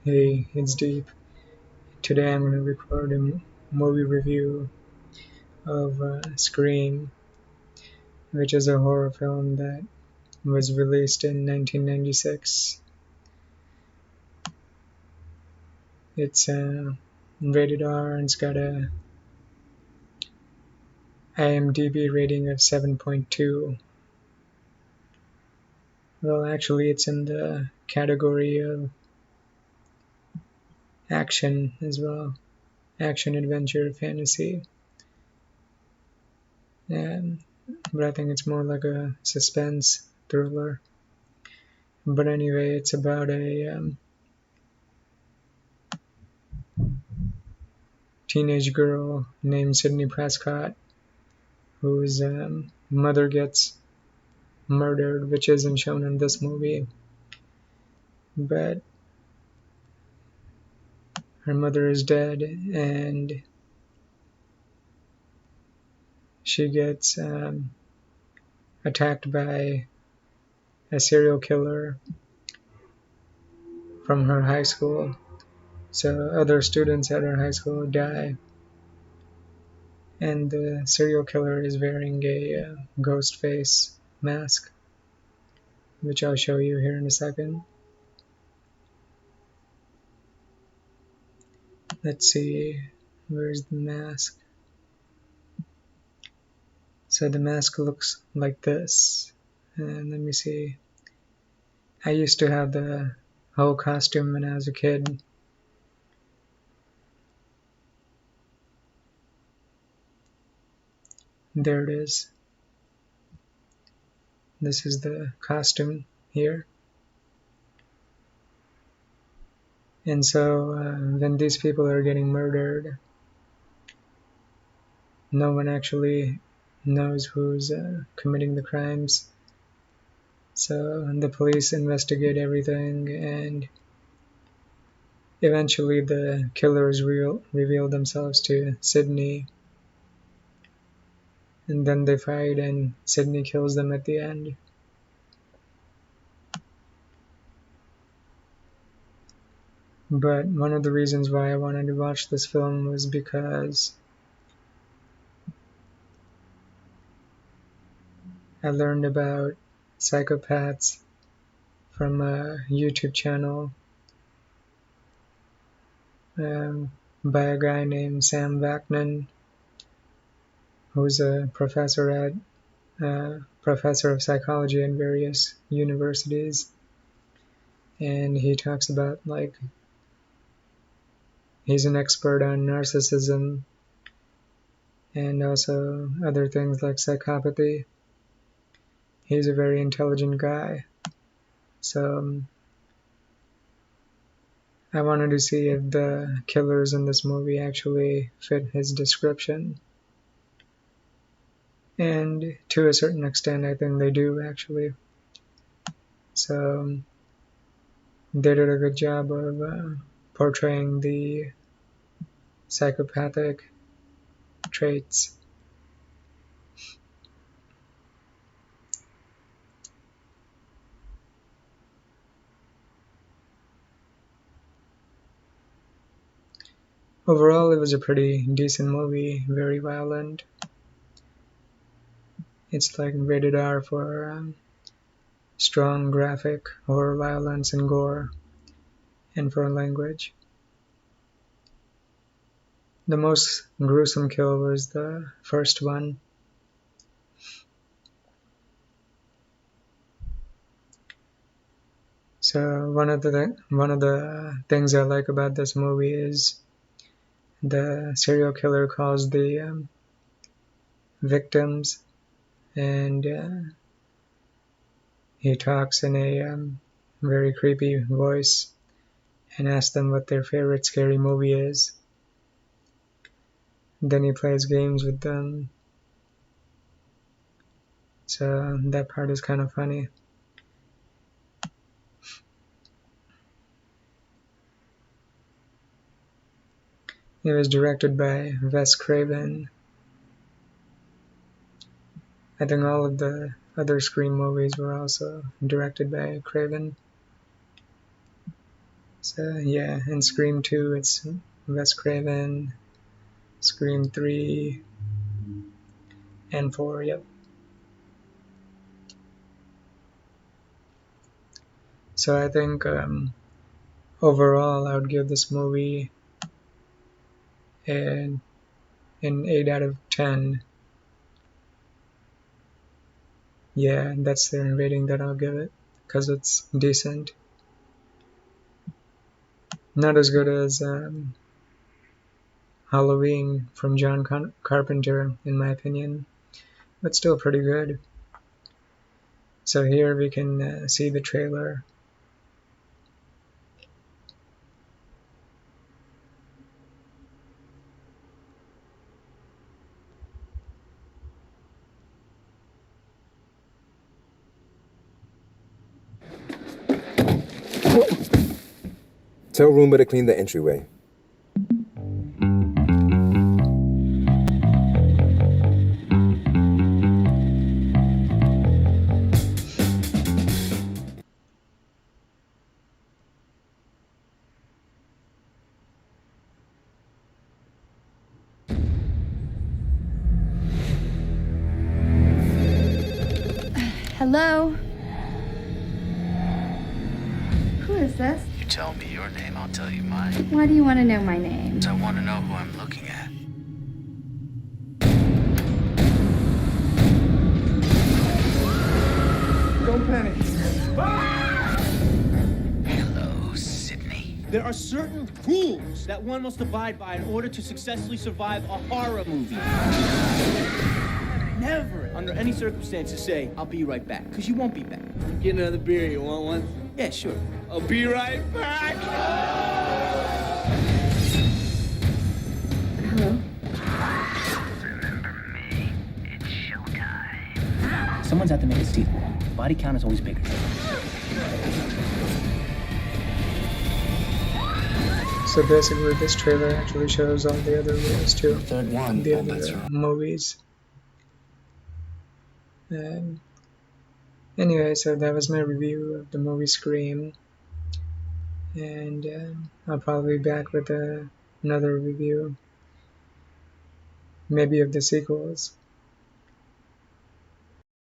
Hey, it's Deep. Today I'm going to record a movie review of Scream, which is a horror film that was released in 1996. It's rated R and it's got a IMDb rating of 7.2. Well, actually, it's in the category of action as well. Action, adventure, fantasy. And, but I think it's more like a suspense thriller. But anyway, it's about a teenage girl named Sidney Prescott whose mother gets murdered, which isn't shown in this movie. But her mother is dead, and she gets attacked by a serial killer from her high school. So other students at her high school die, and the serial killer is wearing a ghost face mask, which I'll show you here in a second. Let's see, where's the mask? So the mask looks like this. And let me see. I used to have the whole costume when I was a kid. There it is. This is the costume here. And so when these people are getting murdered, no one actually knows who's committing the crimes. So the police investigate everything, and eventually the killers reveal themselves to Sidney. And then they fight, and Sidney kills them at the end. But one of the reasons why I wanted to watch this film was because I learned about psychopaths from a YouTube channel by a guy named Sam Vaknin, who's a professor of psychology at various universities. And he talks about, like, he's an expert on narcissism and also other things like psychopathy. He's a very intelligent guy. So I wanted to see if the killers in this movie actually fit his description. And to a certain extent, I think they do, actually. So they did a good job of portraying the psychopathic traits. Overall, it was a pretty decent movie, very violent. It's like rated R for strong graphic horror violence and gore, and for language. The most gruesome kill was the first one. So one of the things I like about this movie is the serial killer calls the victims, and he talks in a very creepy voice and asks them what their favorite scary movie is. Then he plays games with them. So that part is kind of funny. It was directed by Wes Craven. I think all of the other Scream movies were also directed by Craven. So yeah, and Scream 2, it's Wes Craven. Scream 3 and 4, yep. So I think overall I would give this movie an 8 out of 10. Yeah, that's the rating that I'll give it, because it's decent. Not as good as Halloween from John Carpenter, in my opinion, but still pretty good. So here we can see the trailer. Tell Roomba to clean the entryway. Hello? Who is this? You tell me your name, I'll tell you mine. Why do you want to know my name? I want to know who I'm looking at. Don't panic. Hello, Sydney. There are certain rules that one must abide by in order to successfully survive a horror movie. Never, under any circumstances, say, I'll be right back, because you won't be back. Get another beer, you want one? Yeah, sure. I'll be right back! Hello? Remember me? It's showtime. Someone's out to make a steal. Body count is always bigger. So basically this trailer actually shows all the other rules too. Third one. The Oh, other that's right. movies. Anyway, so that was my review of the movie Scream, and I'll probably be back with another review, maybe of the sequels.